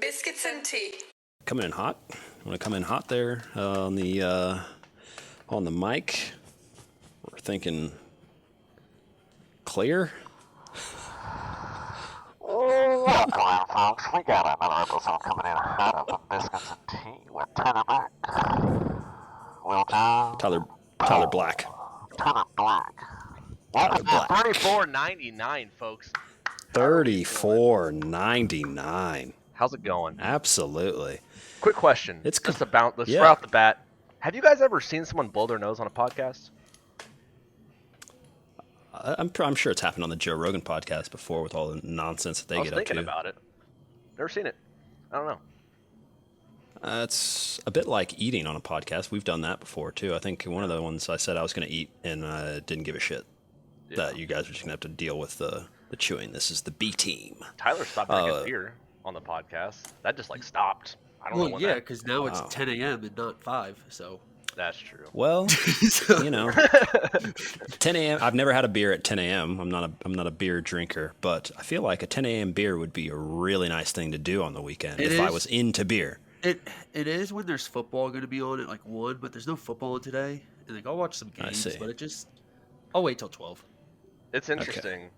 Biscuits and tea. Coming in hot. Want to come in hot there on the mic? We're thinking clear. Welcome, folks. We got another episode coming in hot of the Biscuits and Tea with Tyler Black. Will Tyler Black. Tyler Black. Tyler Black. $34.99, folks. $34.99. How's it going? Absolutely. Quick question. It's just about right off the bat. Have you guys ever seen someone blow their nose on a podcast? I'm sure it's happened on the Joe Rogan podcast before with all the nonsense that they get up to. I was thinking about it. Never seen it. I don't know. It's a bit like eating on a podcast. We've done that before, too. I think one of the ones I said I was going to eat and didn't give a shit. Yeah. That you guys are just going to have to deal with the chewing. This is the B team. Tyler stopped drinking beer on the podcast. That just, stopped. I don't know when yeah, because now it's 10 a.m. and not 5, so... That's true. Well, 10 a.m. I've never had a beer at 10 a.m. I'm not a beer drinker, but I feel like a 10 a.m. beer would be a really nice thing to do on the weekend I was into beer. It is when there's football going to be on at 1, but there's no football on today. And I'll watch some games, but I'll wait till 12. It's interesting. Okay.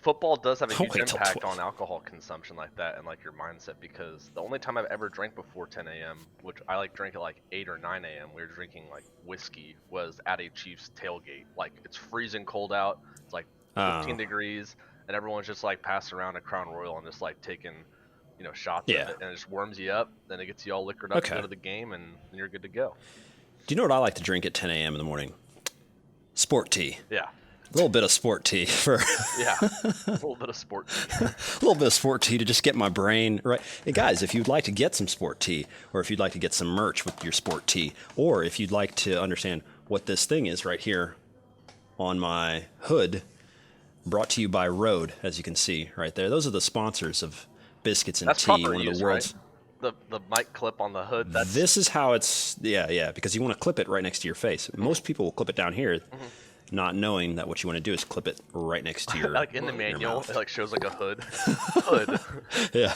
Football does have a huge impact on alcohol consumption like that and your mindset, because the only time I've ever drank before 10 a.m., which I drink at 8 or 9 a.m., we were drinking whiskey, was at a Chiefs tailgate. It's freezing cold out. It's 15 degrees, and everyone's just passing around a Crown Royal and just taking shots of it, and it just warms you up. Then it gets you all liquored up to go to the game, and you're good to go. Do you know what I like to drink at 10 a.m. in the morning? Sport tea. Yeah. A little bit of sport tea a little bit of sport tea. A little bit of sport tea to just get my brain right. Hey guys, if you'd like to get some sport tea, or if you'd like to get some merch with your sport tea, or if you'd like to understand what this thing is right here on my hood, brought to you by Rode, as you can see right there. Those are the sponsors of Biscuits and Tea, one of the world's. Right? The mic clip on the hood. This is how it's because you want to clip it right next to your face. Most people will clip it down here. Mm-hmm. Not knowing that what you want to do is clip it right next to your in the manual, it shows a hood. Hood. Yeah.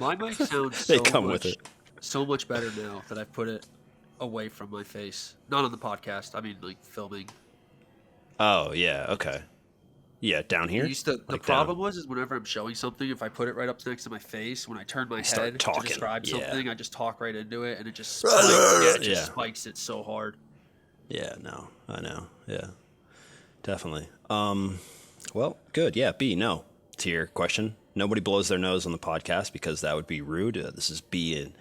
My mic sounds so much better now that I've put it away from my face. Not on the podcast. I mean, filming. Oh, yeah. Okay. Yeah, down here? The problem is whenever I'm showing something, if I put it right up next to my face, when I turn my head to describe something, I just talk right into it, and it just spikes it so hard. Yeah, no, I know. Yeah, definitely. Well, good. Yeah, B, no. To your question, nobody blows their nose on the podcast because that would be rude. This is B and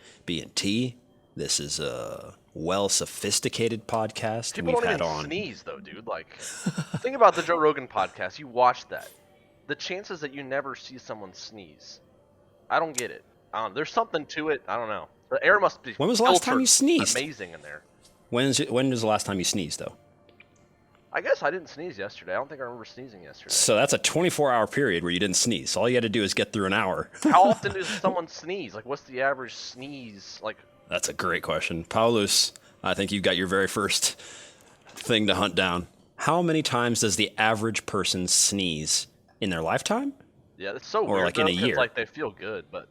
T. This is a well-sophisticated podcast. People don't even sneeze, though, dude. Think about the Joe Rogan podcast. You watch that. The chances that you never see someone sneeze, I don't get it. There's something to it. I don't know. The air must be. When was the last time you sneezed? Amazing in there. When was the last time you sneezed, though? I guess I didn't sneeze yesterday. I don't think I remember sneezing yesterday. So that's a 24-hour period where you didn't sneeze. So all you had to do is get through an hour. How often does someone sneeze? What's the average sneeze? That's a great question. Paulus, I think you got your very first thing to hunt down. How many times does the average person sneeze in their lifetime? Yeah, it's so weird. Or in a year? They feel good, but...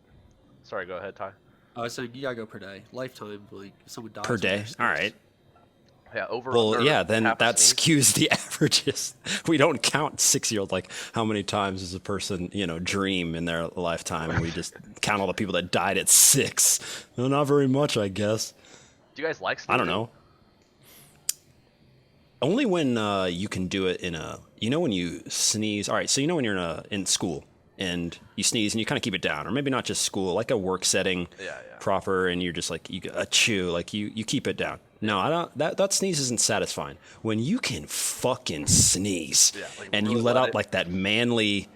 Sorry, go ahead, Ty. I was saying you gotta go per day. Lifetime, someone dies. Per day? All right. Yeah, then that skews the averages. We don't count 6-year-old, how many times does a person, dream in their lifetime, and we just count all the people that died at 6. Well, not very much, I guess. Do you guys like sneezing? I don't know. Only when you can do it in when you sneeze. All right, so when you're in school and you sneeze and you kind of keep it down, or maybe not just school, a work setting, proper, and you're just you chew, you keep it down. No, I don't. That sneeze isn't satisfying. When you can fucking sneeze and really you let out that manly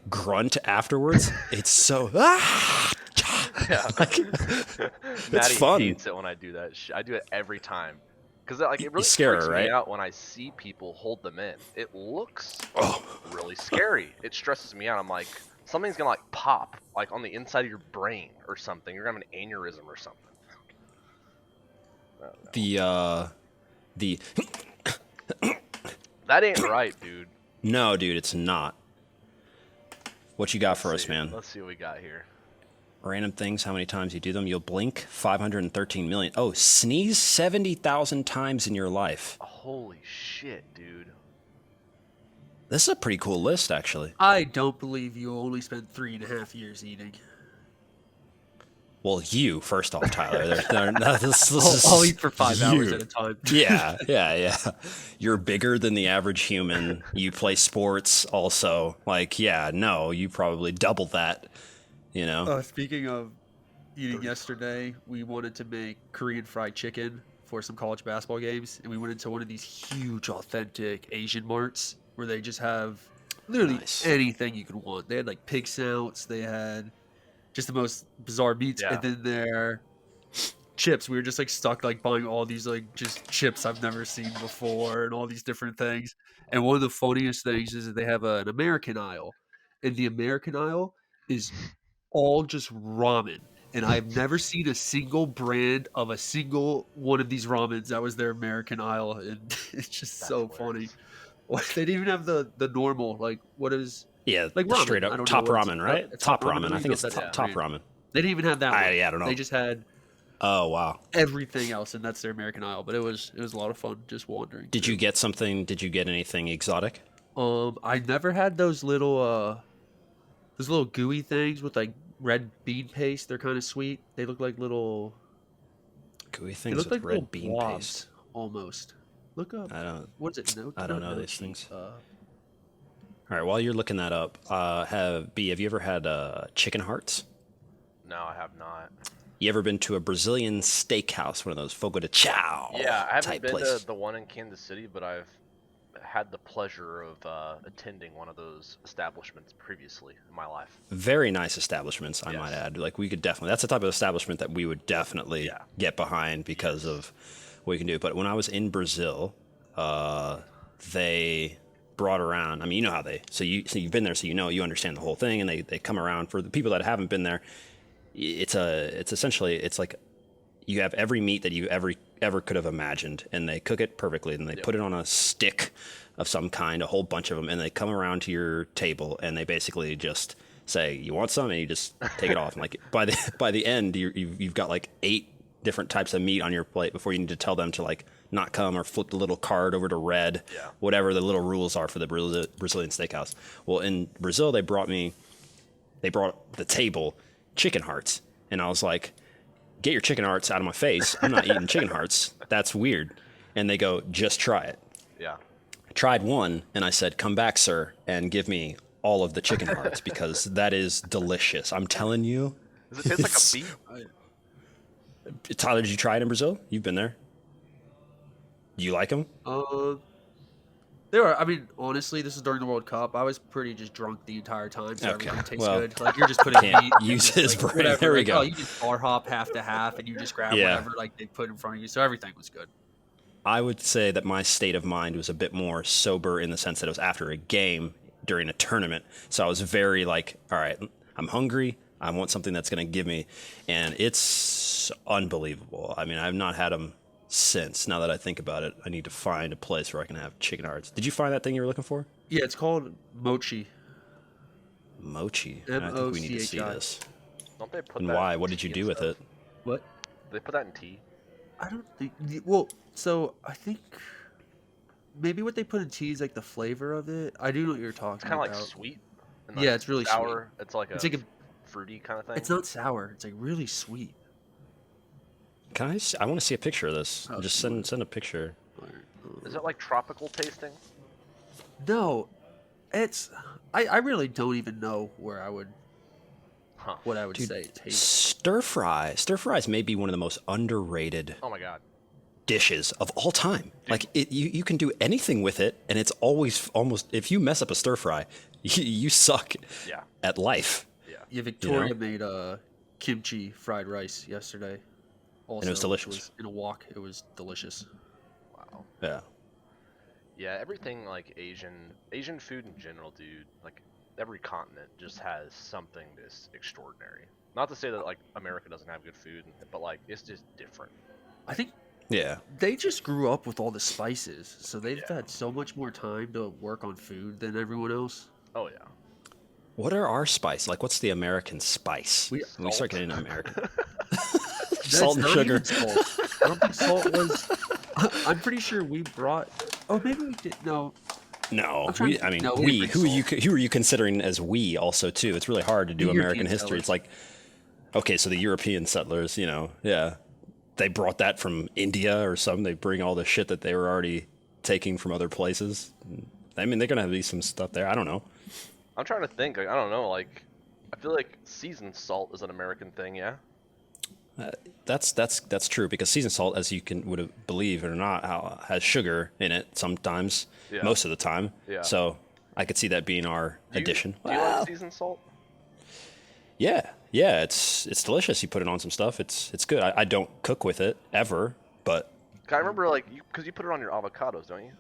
grunt afterwards, it's so it's fun. Maddie hates it when I do that. I do it every time. Because it really freaks me out when I see people hold them in. It looks really scary. It stresses me out. I'm like, something's going to pop on the inside of your brain or something. You're going to have an aneurysm or something. The That ain't right, dude. No, dude, it's not. What you got for us, man? Let's see what we got here. random things, how many times you do them. You'll blink 513 million. Oh, sneeze 70,000 times in your life. Holy shit, dude. This is a pretty cool list, actually. I don't believe you only spent 3.5 years eating. Well, you, first off, Tyler. I'll eat for 5 hours at a time. Yeah. You're bigger than the average human. You play sports also. Like, yeah, no, you probably double that, you know? Speaking of eating yesterday, we wanted to make Korean fried chicken for some college basketball games, and we went into one of these huge, authentic Asian marts where they just have literally anything you could want. They had like pig snouts, they had just the most bizarre meats, and then their chips. We were just like stuck like buying all these like just chips I've never seen before and all these different things. And one of the funniest things is that they have an American aisle, and the American aisle is all just ramen. And I've never seen a single brand of a single one of these ramens that was their American aisle, and it's just so funny. They didn't even have the normal, like, what is... Yeah, like ramen. Straight up top ramen, right? Top ramen. I think it's top ramen. They didn't even have that one. I don't know. They just had everything else, and that's their American aisle. But it was a lot of fun just wandering. Did you get something? Did you get anything exotic? I never had those little gooey things with like red bean paste. They're kind of sweet. They look like little gooey things with like red bean paste. Almost. Look up. What is it? No, I don't know these things. All right, while you're looking that up, have you ever had chicken hearts? No, I have not. You ever been to a Brazilian steakhouse, one of those fogo de chao? Yeah, I haven't been to the one in Kansas City, but I've had the pleasure of attending one of those establishments previously in my life. Very nice establishments, I might add. Like we could definitely, that's the type of establishment that we would definitely get behind because of what you can do. But when I was in Brazil, they brought around, I mean, you know how so you've been there, so you understand the whole thing, and they come around. For the people that haven't been there, it's essentially like you have every meat that you ever could have imagined, and they cook it perfectly, and they put it on a stick of some kind, a whole bunch of them, and they come around to your table, and they basically just say, you want some, and you just take it off. And like by the end, you've got like 8 different types of meat on your plate before you need to tell them to like not come or flip the little card over to red, whatever the little rules are for the Brazilian steakhouse. Well, in Brazil, they brought the table chicken hearts, and I was like, get your chicken hearts out of my face. I'm not eating chicken hearts. That's weird. And they go, just try it. Yeah. I tried one, and I said, come back, sir, and give me all of the chicken hearts because that is delicious. I'm telling you. Does it taste like a beef? Tyler, did you try it in Brazil? You've been there. Do you like them? I mean, honestly, this is during the World Cup. I was pretty just drunk the entire time, so everything tastes good. Like, you're just putting meat. Use his brain. Whatever. There we go. You just bar hop half to half, and you just grab whatever like they put in front of you. So everything was good. I would say that my state of mind was a bit more sober in the sense that it was after a game during a tournament. So I was very like, all right, I'm hungry. I want something that's going to give me, and it's unbelievable. I mean, I've not had them since. Now that I think about it, I need to find a place where I can have chicken hearts. Did you find that thing you were looking for? Yeah, it's called Mochi. Mochi. I think we need to see this. Don't they put and that why? What did you do with it? What? Do they put that in tea? I don't think. Well, so I think maybe what they put in tea is like the flavor of it. I do know what you're talking about. It's kind of like sweet. And yeah, it's really sour. Sweet. It's like a fruity kind of thing. It's not sour. It's like really sweet. Can I want to see a picture of this. Just send a picture. Is it like tropical tasting? No, it's. I really don't even know where I would. What I would say. It tastes. Stir fries may be one of the most underrated. Oh my god. Dishes of all time. Dude. Like you can do anything with it, and it's always almost. If you mess up a stir fry, you suck. At life. Yeah. Victoria made kimchi fried rice yesterday. Also, and it was delicious. In a wok, it was delicious. Wow. Yeah. Yeah, everything like Asian food in general, dude. Like every continent just has something that's extraordinary. Not to say that like America doesn't have good food, but like it's just different. I think. Yeah. They just grew up with all the spices, so they've had so much more time to work on food than everyone else. Oh yeah. What are our spice? Like, what's the American spice? We- When we start getting American. That's Salt and not sugar. even salt. I don't think salt was. I'm pretty sure we brought. Oh, maybe we did. No. No, I'm trying to I think- mean, no, we we. didn't Who bring are you considering as we also too? It's really hard to do The American European history. It's settlers. like, okay, so the European settlers, yeah, they brought that from India or something. They bring all the shit that they were already taking from other places. I mean, they're gonna have some stuff there. I don't know. I'm trying to think. Like, I don't know. Like, I feel like seasoned salt is an American thing. Yeah. That's true because seasoned salt, as you would believe it or not, has sugar in it sometimes, Yeah. most of the time. Yeah. So I could see that being our addition. Do you like seasoned salt? Yeah, it's delicious. You put it on some stuff. It's good. I don't cook with it ever, but 'Cause I remember like because you put it on your avocados, don't you?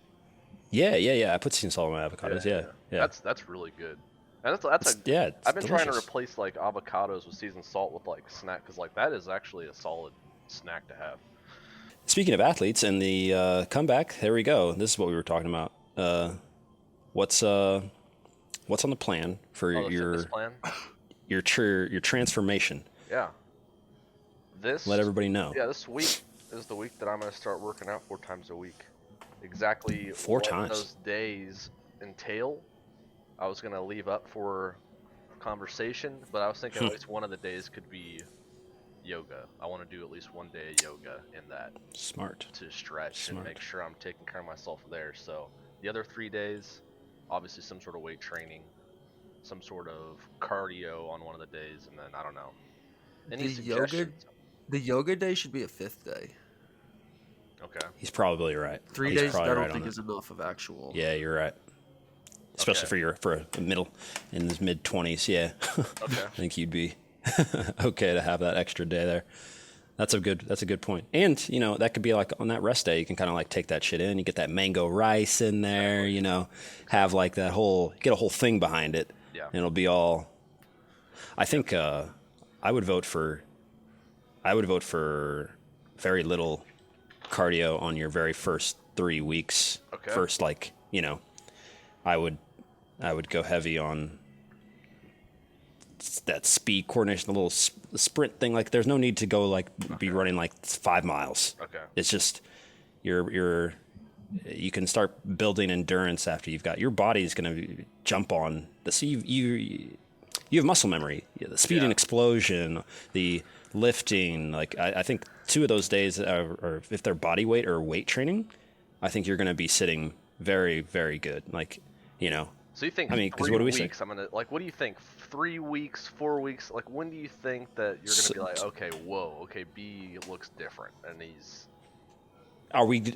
yeah. I put seasoned salt on my avocados. Yeah. That's really good. And that's It's- yeah, it's I've been trying to delicious. replace like avocados with seasoned salt with like snack because like that is actually a solid snack to have. Speaking of athletes and the comeback, there we go. This is what we were talking about. What's on the plan for Oh, the your fitness plan. your transformation? Yeah. This. Let everybody know. Yeah, this week is the week that I'm gonna start working out 4 times a week. Exactly 4 what times? those days entail, I was gonna leave up for conversation, but I was thinking at least one of the days could be yoga. I want to do at least one day of yoga in that Smart. to stretch Smart. and make sure I'm taking care of myself there. So the other 3 days, obviously some sort of weight training, some sort of cardio on one of the days, and then I don't know. Any The yoga. suggestions? The yoga day should be a 5th day. Okay. He's probably right. 3 He's days, I probably don't right think on is enough of actual. that. Yeah, you're right. Especially Okay. for a middle in his mid 20s. Yeah. Okay. I think you'd be okay to have that extra day there. That's a good point. And, that could be like on that rest day, you can kind of like take that shit in. You get that mango rice in there, have like get a whole thing behind it. Yeah. And it'll be all, I think, I would vote for very little cardio on your very first 3 weeks. Okay. First, I would go heavy on that speed coordination, the little sprint thing. Like, there's no need to go be running 5 miles. Okay. It's just you can start building endurance after you've got your body's going to jump on the. So you have muscle memory, the speed and explosion, the lifting. I think 2 of those days are if they're body weight or weight training, I think you're going to be sitting very, very good. So you think? I mean, 'cause 3 what do we say? weeks? I'm gonna what do you think? 3 weeks, 4 weeks? Like, when do you think that you're gonna be like, okay, whoa, okay, B looks different, and he's.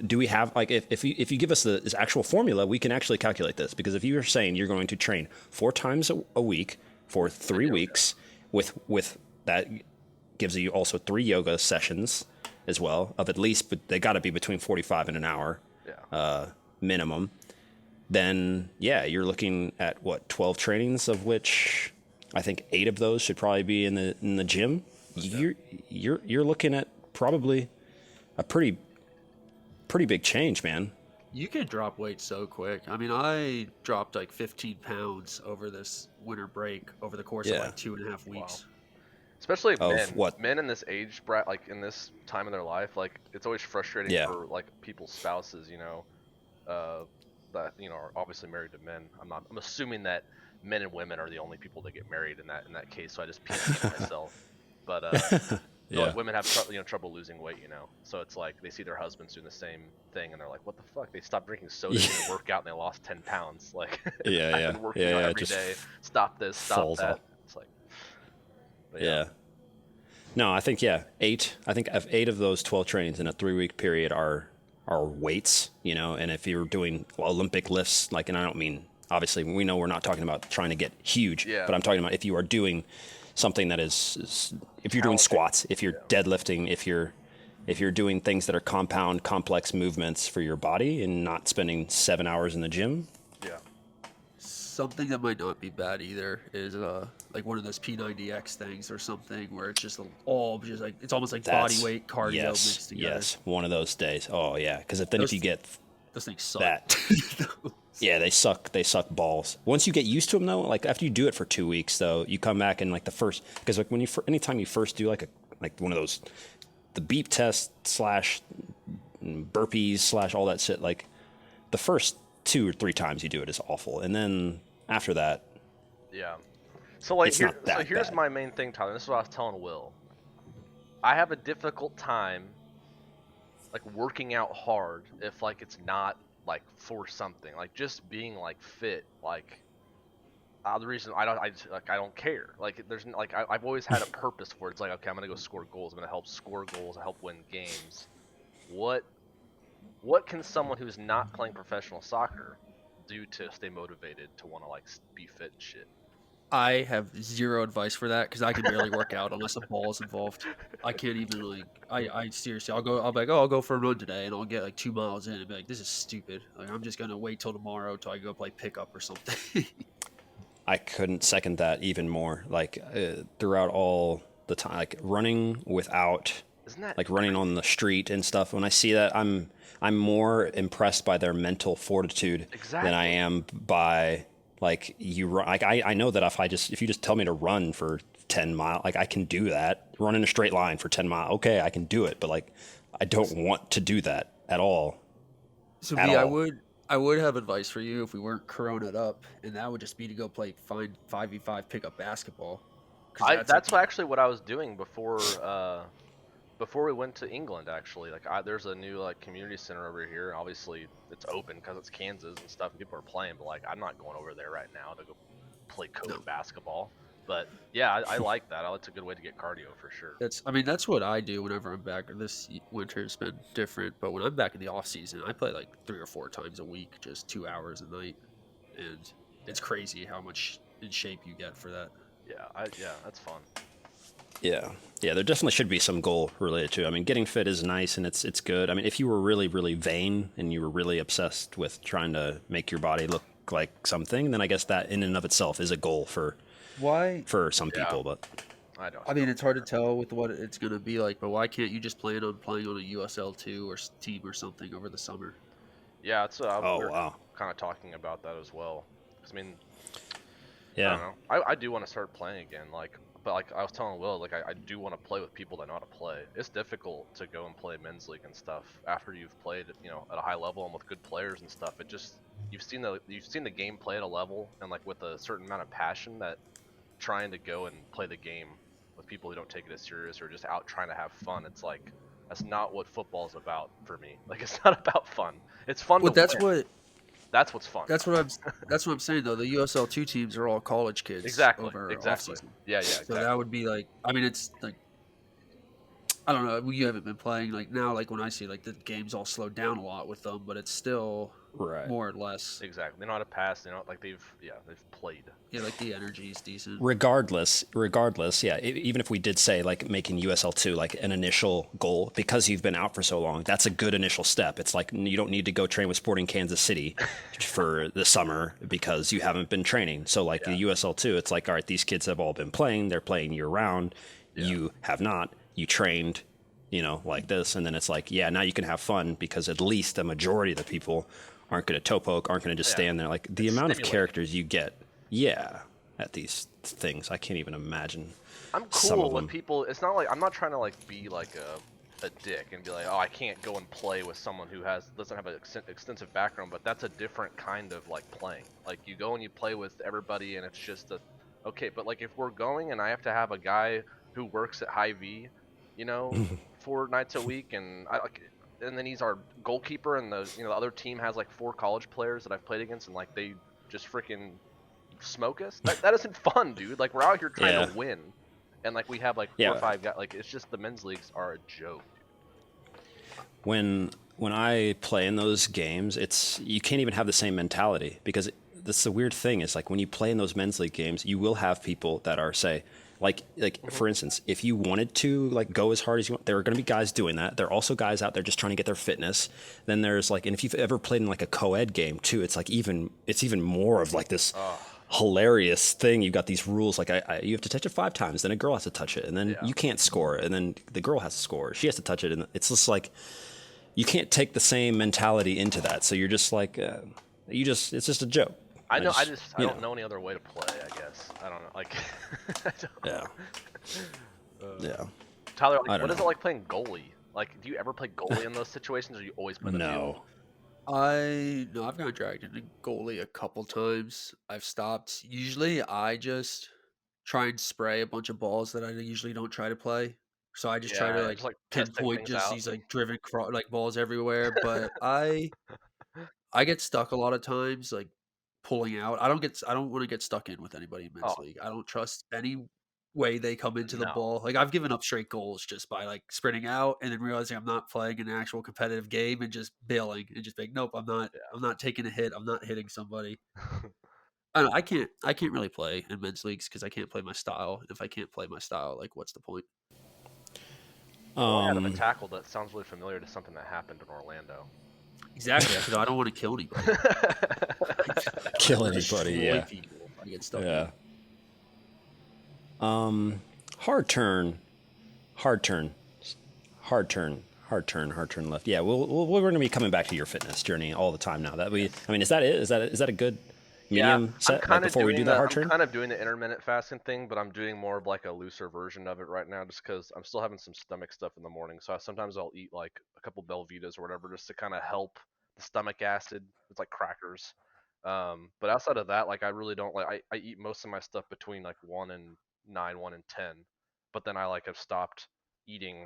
Do we have if you give us this actual formula, we can actually calculate this, because if you are saying you're going to train 4 times a week for 3 weeks with that gives you also 3 yoga sessions as well of at least, but they got to be between 45 and an hour minimum. Then you're looking at 12 trainings, of which I think 8 of those should probably be in the gym. Okay. You're looking at probably a pretty big change, man. You can drop weight so quick. I mean, I dropped 15 pounds over this winter break over the course of 2.5 weeks. Wow. Especially Of men. what? Men in this age brat, in this time of their life, it's always frustrating for people's spouses, that are obviously married to men. I'm assuming that men and women are the only people that get married in that case. So I just PC myself. But women have trouble losing weight, So it's they see their husbands doing the same thing, and they're like, "What the fuck?" They stopped drinking soda to work out, and they lost 10 pounds. I've been working out every day. Stop this, stop that. Off. It's But no, I think 8. I think 8 of those 12 trainings in a 3-week period are weights, and if you're doing Olympic lifts, and I don't mean, obviously we know we're not talking about trying to get huge, but I'm talking about if you are doing something that is if you're doing squats, if you're deadlifting, if you're doing things that are complex movements for your body and not spending 7 hours in the gym. Something that might not be bad either is one of those P90X things or something where it's just it's almost like body weight cardio mixed together. Yes, one of those days. Oh yeah, because then if you get Those things suck. That. Yeah, they suck. They suck balls. Once you get used to them, though, like after you do it for 2 weeks, though, you come back and like the first, because like when anytime you first do like one of those, the beep test / burpees / all that shit, like the first 2 or 3 times you do it is awful, and then after that, yeah. So like it's not that here's bad. my main thing, Tyler. This is what I was telling Will. I have a difficult time like working out hard if like it's not like for something, like just being like fit, like the reason I don't care, like there's like I've always had a purpose for it. It's like, okay, I'm gonna go score goals, I'm gonna help score goals, I help win games. What can someone who's not playing professional soccer do to stay motivated to want to like be fit and shit? I have zero advice for that because I can barely work out unless a ball is involved. I can't even like. I seriously, I'll be like, oh, I'll go for a run today, and I'll get like 2 miles in, and be like, this is stupid. Like, I'm just gonna wait till tomorrow till I go play pickup or something. I couldn't second that even more. Like throughout all the time, like running without, Isn't that like running on the street and stuff. When I see that, I'm more impressed by their mental fortitude than I am by like you run. Like I know that if you just tell me to run for 10 miles, like I can do that. Run in a straight line for 10 miles. Okay, I can do it, but like I don't want to do that at all. So me, I would have advice for you if we weren't corona'd up, and that would just be to go play 5v5 pickup basketball. That's actually what I was doing before we went to England. Actually, like there's a new like community center over here. Obviously, it's open because it's Kansas and stuff, and people are playing. But like, I'm not going over there right now to go play COVID basketball. But yeah, I like that. It's a good way to get cardio for sure. That's what I do whenever I'm back. This winter's been different, but when I'm back in the off season, I play like 3 or 4 times a week, just 2 hours a night, and it's crazy how much in shape you get for that. Yeah, that's fun. Yeah, there definitely should be some goal related to it. I mean, getting fit is nice and it's good. I mean, if you were really, really vain and you were really obsessed with trying to make your body look like something, then I guess that in and of itself is a goal for some people. But I mean, it's hard to tell with what it's going to be like, but why can't you just plan on playing on a USL 2 or team or something over the summer? Yeah, it's we're wow. kind of talking about that as well. 'Cause, I mean, yeah, I don't know. I do want to start playing again, but like I was telling Will, like I do want to play with people that know how to play. It's difficult to go and play men's league and stuff after you've played, at a high level and with good players and stuff. It just you've seen the game play at a level and like with a certain amount of passion that trying to go and play the game with people who don't take it as serious or just out trying to have fun. It's like that's not what football's about for me. Like it's not about fun. It's fun. But that's what's fun. That's what I'm saying though. The USL 2 teams are all college kids. Exactly. Off-season. Yeah. So exactly. that would be like, I mean, it's like, I don't know. You haven't been playing like now. Like when I see like the games all slowed down a lot with them, but it's still more or less. Exactly. They know how to pass. They know like they've played. Yeah, like the energy is decent. Regardless, yeah. Even if we did say like making USL 2 like an initial goal because you've been out for so long, that's a good initial step. It's like you don't need to go train with Sporting Kansas City for the summer because you haven't been training. So like the USL 2, it's like all right, these kids have all been playing. They're playing year round. Yeah. You have not. You trained, like this, and then it's like, yeah, now you can have fun because at least the majority of the people aren't going to toe poke, aren't going to just stand there. Like the amount of characters you get, at these things, I can't even imagine. I'm cool with people. It's not like I'm not trying to like be like a dick and be like, oh, I can't go and play with someone who doesn't have an extensive background, but that's a different kind of like playing. Like you go and you play with everybody, and it's just okay. But like if we're going and I have to have a guy who works at Hy-Vee, 4 nights a week, and then he's our goalkeeper, and the other team has like 4 college players that I've played against, and like they just freaking smoke us. That isn't fun, dude. Like we're out here trying to win, and like we have like 4 or 5 guys. Like it's just the men's leagues are a joke. When I play in those games, you can't even have the same mentality because that's the weird thing is like when you play in those men's league games, you will have people that are like for instance, if you wanted to like go as hard as you want, there are going to be guys doing that. There are also guys out there just trying to get their fitness. Then there's like, and if you've ever played in like a co-ed game too, it's like even more of like this hilarious thing. You've got these rules like you have to touch it 5 times, then a girl has to touch it, and then you can't score, and then the girl has to score. She has to touch it, and it's just like you can't take the same mentality into that. So you're just like, it's just a joke. I don't know any other way to play. I guess I don't know. Like, I don't yeah, yeah. Tyler, like, what is it like playing goalie? Like, do you ever play goalie in those situations, or you always play the field? I've got dragged into goalie a couple times. I've stopped. Usually, I just try and spray a bunch of balls that I usually don't try to play. So I just try to just like testing pinpoint things just out. these like balls everywhere. But I get stuck a lot of times, like pulling out. I don't want to get stuck in with anybody in men's Oh league. I don't trust any way they come into the no. ball. Like I've given up straight goals just by like sprinting out and then realizing I'm not playing an actual competitive game and just bailing and just being, nope, I'm not. Yeah. I'm not taking a hit. I'm not hitting somebody. I don't know, I can't really play in men's leagues because I can't play my style. If I can't play my style, like what's the point? I had a tackle that sounds really familiar to something that happened in Orlando. Exactly, because I don't want to kill anybody. Kill anybody, yeah. People if I get stuck. Yeah. Hard turn left. Yeah, we're going to be coming back to your fitness journey all the time now. I mean, is that it? Is that a good medium set before we do the hard turn? I'm kind of doing the intermittent fasting thing, but I'm doing more of like a looser version of it right now, just because I'm still having some stomach stuff in the morning. So sometimes I'll eat like a couple Belvitas or whatever, just to kind of help the stomach acid. It's like crackers. But outside of that, like I really don't like. I eat most of my stuff between like 1 and 9, 1 and 10, but then I like have stopped eating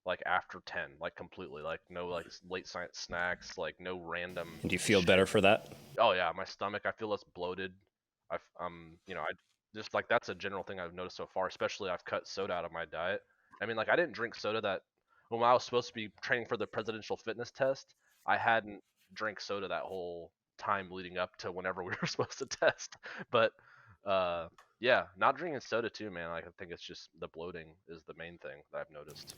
like after 10, like completely, like no like late night snacks, like no random. Do you feel better for that? Oh yeah, my stomach, I feel less bloated. I just like that's a general thing I've noticed so far. Especially I've cut soda out of my diet. I mean, like I didn't drink soda that when I was supposed to be training for the presidential fitness test. I hadn't drank soda that whole time leading up to whenever we were supposed to test. But yeah, not drinking soda too, man. Like I think it's just the bloating is the main thing that I've noticed.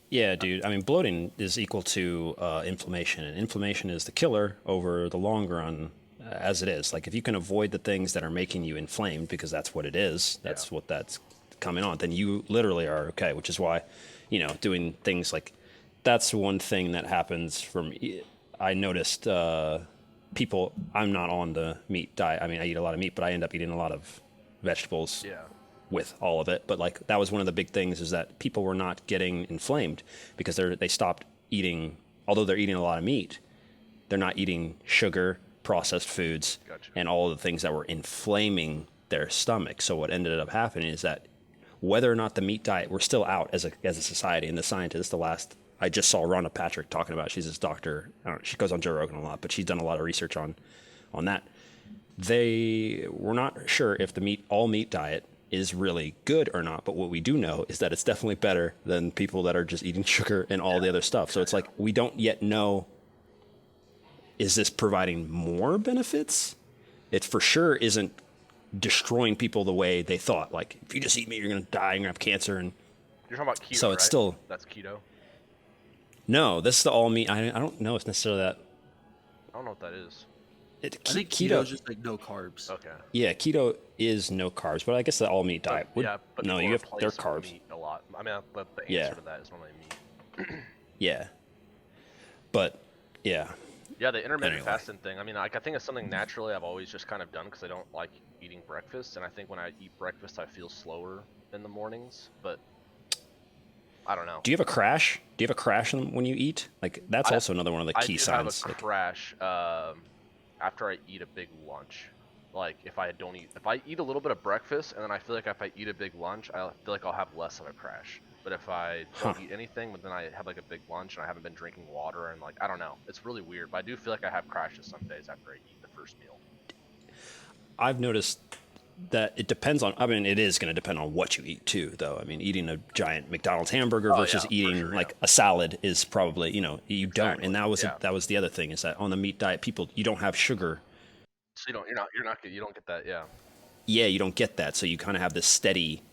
Yeah, dude. I mean, bloating is equal to inflammation, and inflammation is the killer over the long run, as it is. Like, if you can avoid the things that are making you inflamed, because that's what it is, that's what that's coming on, then you literally are okay, which is why, doing things like that's one thing that happens from. I noticed people, I'm not on the meat diet. I mean, I eat a lot of meat, but I end up eating a lot of vegetables. Yeah. With all of it, but like that was one of the big things is that people were not getting inflamed because they stopped eating. Although they're eating a lot of meat, they're not eating sugar, processed foods, and all of the things that were inflaming their stomach. So what ended up happening is that whether or not the meat diet, we're still out as a society. And the scientists, I just saw Rhonda Patrick talking about. She's this doctor. I don't know, she goes on Joe Rogan a lot, but she's done a lot of research on that. They were not sure if the all meat diet is really good or not, but what we do know is that it's definitely better than people that are just eating sugar and all the other stuff. So it's like we don't yet know, is this providing more benefits? It for sure isn't destroying people the way they thought. Like, if you just eat meat, you're going to die, you're going to have cancer. And you're talking about keto, so it's right? still... That's keto? No, this is the all meat. I don't know if it's necessarily that. I don't know what that is. I think keto is just like no carbs. Okay. Yeah, keto is no carbs, but I guess the all meat diet would. Yeah, but no, you have their carbs. Meat a lot. I mean, the answer to that is normally meat. Yeah. But yeah. Yeah, the intermittent fasting thing. I mean, like I think it's something naturally I've always just kind of done because I don't like eating breakfast, and I think when I eat breakfast, I feel slower in the mornings. But I don't know. Do you have a crash? Do you have a crash when you eat? Like that's also another one of the key signs. I have a crash after I eat a big lunch. Like if I eat a little bit of breakfast and then I feel like if I eat a big lunch, I feel like I'll have less of a crash. But if I don't eat anything, but then I have like a big lunch and I haven't been drinking water and like I don't know, it's really weird. But I do feel like I have crashes some days after I eat the first meal. I've noticed that it depends on. I mean, it is going to depend on what you eat too, though. I mean, eating a giant McDonald's hamburger versus eating like a salad is probably you don't. And that was the other thing is that on the meat diet, you don't have sugar. So you don't get that, yeah. Yeah, you don't get that. So you kind of have this steady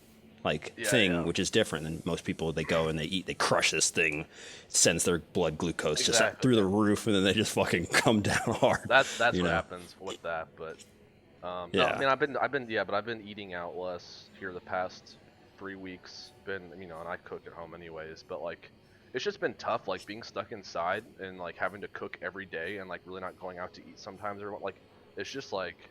thing, which is different than most people. They go and they crush this thing, sends their blood glucose just through the roof, and then they just fucking come down hard. That's what happens with that, but. No, I mean, I've been eating out less here the past 3 weeks. And I cook at home anyways. But like, it's just been tough, like being stuck inside and like having to cook every day and like really not going out to eat sometimes, or like it's just like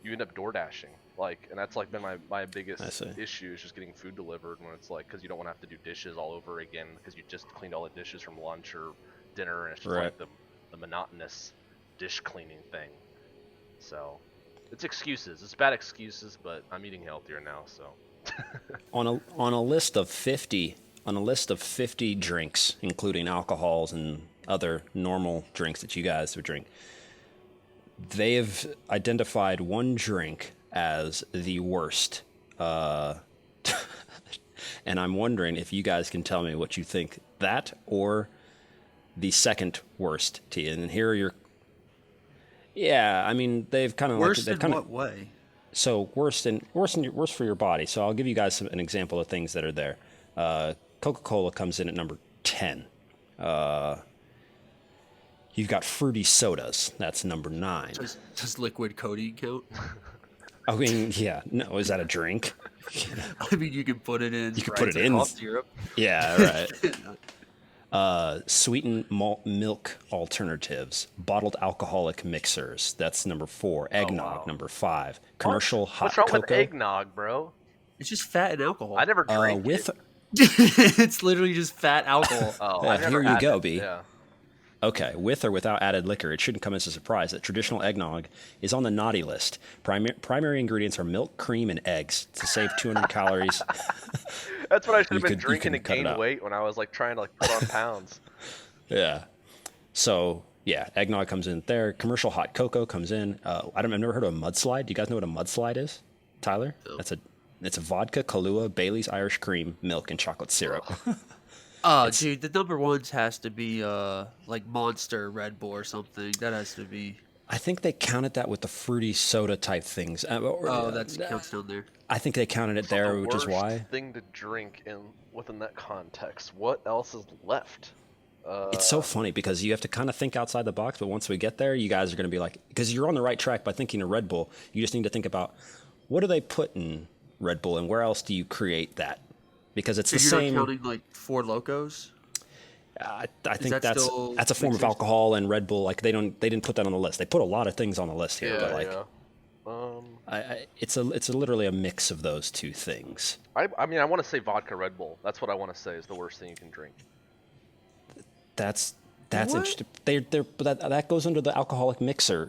you end up door dashing, like, and that's like been my biggest issue is just getting food delivered when it's like, because you don't want to have to do dishes all over again because you just cleaned all the dishes from lunch or dinner, and it's just like the monotonous dish cleaning thing. So it's excuses, it's bad excuses, but I'm eating healthier now, so. on a list of 50 drinks, including alcohols and other normal drinks that you guys would drink, they've identified one drink as the worst. And I'm wondering if you guys can tell me what you think, that or the second worst to you. And here are your... Yeah, I mean, they've kind of... Worst in what way? So worst for your body. So I'll give you guys an example of things that are there. Coca-Cola comes in at number 10. You've got fruity sodas. That's number 9. Does liquid codeine count? I mean, yeah. No, is that a drink? I mean, you can put it in. You can put it in. Cough syrup. Yeah, right. Sweetened malt milk alternatives, bottled alcoholic mixers. That's number 4. Eggnog, number 5. Commercial hot cocoa. What's wrong with eggnog, bro? It's just fat and alcohol. I never drank it. It's literally just fat alcohol. Yeah, here you go, B. Yeah. Okay, with or without added liquor, it shouldn't come as a surprise that traditional eggnog is on the naughty list. Primary ingredients are milk, cream, and eggs. To save 200 calories. That's what I should have been drinking to gain weight when I was like trying to like put on pounds. Yeah. So yeah, eggnog comes in there. Commercial hot cocoa comes in. I've never heard of a mudslide. Do you guys know what a mudslide is, Tyler? No. It's a vodka, Kahlua, Bailey's Irish cream, milk, and chocolate syrup. Dude, the number ones has to be like Monster, Red Bull, or something. That has to be. I think they counted that with the fruity soda type things. That counts down there. I think they counted it there, which is why. Thing to drink within that context. What else is left? It's so funny because you have to kind of think outside the box, but once we get there, you guys are going to be like, because you're on the right track by thinking of Red Bull. You just need to think about what do they put in Red Bull and where else do you create that? Because it's the same. You're not counting like Four Locos? I think that's a form of alcohol, and Red Bull, like they didn't put that on the list. They put a lot of things on the list here, but like it's literally a mix of those two things. I mean, I want to say vodka Red Bull. That's what I want to say is the worst thing you can drink. That's interesting. That goes under the alcoholic mixer.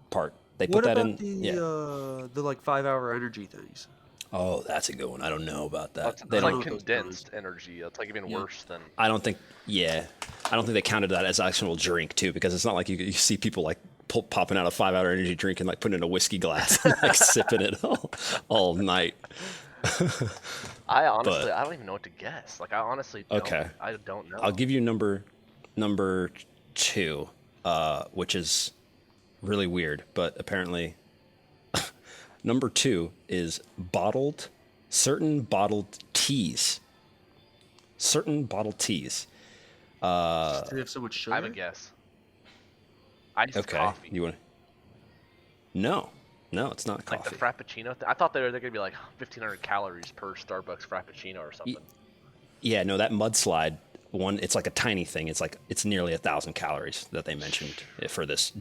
Part. They put that in. The like 5-hour energy things? Oh, that's a good one. I don't know about that. That's like condensed energy. That's like even worse than. I don't think they counted that as actual drink too, because it's not like you see people like popping out a 5-hour energy drink and like putting it in a whiskey glass and like sipping it all night. I don't even know what to guess. Like I honestly don't. Okay. I don't know. I'll give you number 2, which is really weird, but apparently. Number 2 is certain bottled teas. Certain bottled teas. Do they have so much sugar? I have a guess. Coffee. You want? No, it's not coffee. Like the Frappuccino. I thought they're gonna be like 1,500 calories per Starbucks Frappuccino or something. Yeah, no, that mudslide one. It's like a tiny thing. It's nearly 1,000 calories that they mentioned for this.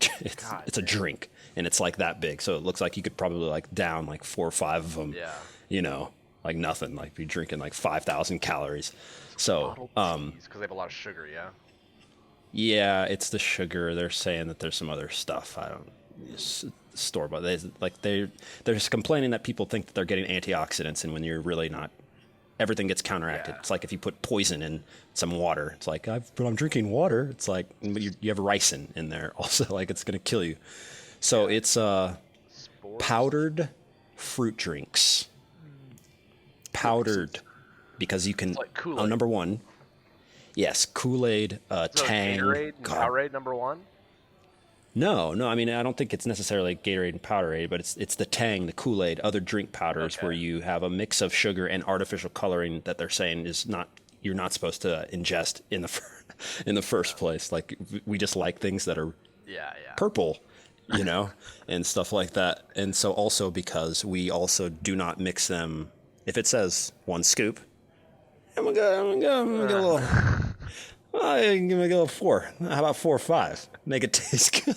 It's a drink. And it's like that big, so it looks like you could probably like down like 4 or 5 of them. Yeah. You know, like nothing. Like be drinking like 5,000 calories. So, because they have a lot of sugar, yeah. Yeah, it's the sugar. They're saying that there's some other stuff. I don't store, but they're just complaining that people think that they're getting antioxidants, and when you're really not, everything gets counteracted. Yeah. It's like if you put poison in some water. It's like, but I'm drinking water. It's like you have ricin in there also. Like it's gonna kill you. So it's powdered fruit drinks. Powdered, because you can. It's like Kool-Aid. Number 1, yes, Kool-Aid, Tang. Gatorade and Powerade number 1. No. I mean, I don't think it's necessarily Gatorade and Powerade, but it's the Tang, the Kool-Aid, other drink powders where you have a mix of sugar and artificial coloring that they're saying you're not supposed to ingest in the first place. Like we just like things that are purple. You know, and stuff like that. And so also because we also do not mix them. If it says 1 scoop, I'm gonna get a little. I'm gonna go 4. How about 4 or 5? Make it taste good.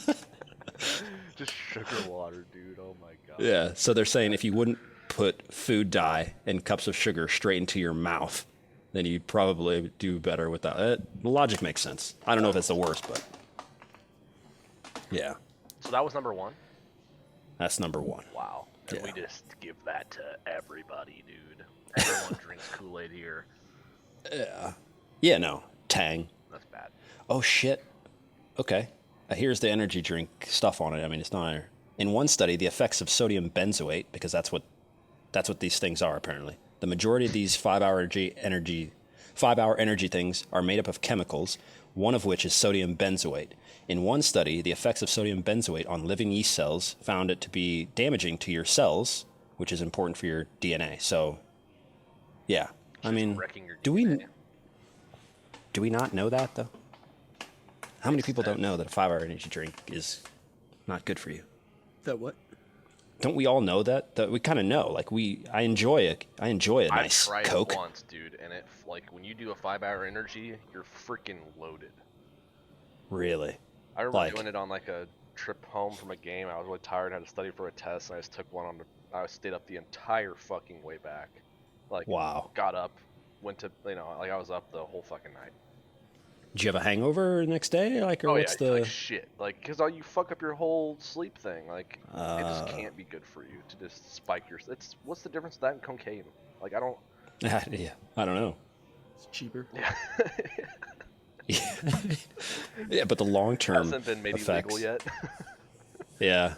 Just sugar water, dude. Oh my god. Yeah. So they're saying if you wouldn't put food dye and cups of sugar straight into your mouth, then you'd probably do better with that. The logic makes sense. I don't know if it's the worst, but yeah. So that was number 1? That's number 1. Wow. And we just give that to everybody, dude. Everyone drinks Kool-Aid here. Yeah. Yeah, no. Tang. That's bad. Oh, shit. Okay. Here's the energy drink stuff on it. I mean, it's not... In one study, the effects of sodium benzoate, because that's what these things are, apparently. The majority of these 5-hour energy things are made up of chemicals, one of which is sodium benzoate. In one study, the effects of sodium benzoate on living yeast cells found it to be damaging to your cells, which is important for your DNA. So, yeah. I mean, do we not know that, though? How many people don't know that a 5-hour energy drink is not good for you? That what? Don't we all know that? That we kind of know. Like I enjoy a nice I tried Coke. It once, dude, and it like when you do a 5-hour energy, you're freaking loaded. Really? I remember doing it on like a trip home from a game. I was really tired, had to study for a test, and I just took one I stayed up the entire fucking way back. Like, wow. Got up, went to, like I was up the whole fucking night. Did you have a hangover the next day? Like, or what's the... like shit. Like, because you fuck up your whole sleep thing. Like, it just can't be good for you to just spike your... What's the difference of that and cocaine? Like, I don't... Yeah, I don't know. It's cheaper. Yeah. Yeah, but the long-term hasn't been made effects... illegal yet. Yeah.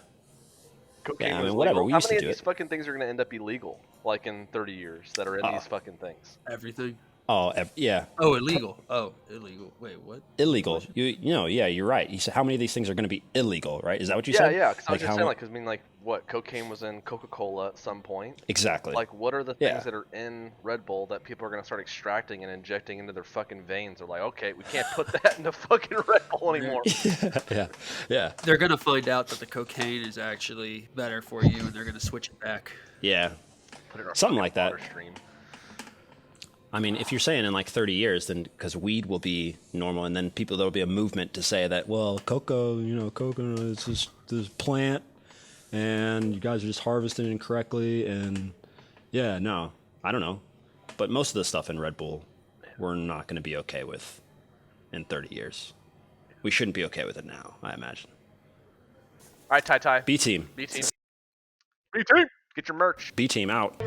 Cocaine yeah, I mean, was whatever. legal. We How used many to do of these it. fucking things are going to end up illegal? Like, in 30 years that are in these fucking things? Everything. Oh, yeah. Oh, illegal. Oh, illegal. Wait, what? Illegal. You know, yeah, you're right. You said how many of these things are going to be illegal, right? Is that what you said? Yeah. Because I was Like just saying, like, because I mean, like, what cocaine was in Coca-Cola at some point. Exactly. Like, what are the things that are in Red Bull that people are going to start extracting and injecting into their fucking veins? They're like, okay, we can't put that into fucking Red Bull anymore. Yeah. They're gonna find out that the cocaine is actually better for you, and they're gonna switch it back. Yeah. Put it in our Something fucking like that. water stream. I mean, if you're saying in like 30 years, then because weed will be normal, and then there'll be a movement to say that, well, cocoa is just this plant, and you guys are just harvesting it incorrectly, and yeah, no, I don't know. But most of the stuff in Red Bull, we're not going to be okay with in 30 years. We shouldn't be okay with it now, I imagine. All right, Ty. B team. B team. B team. Get your merch. B team out.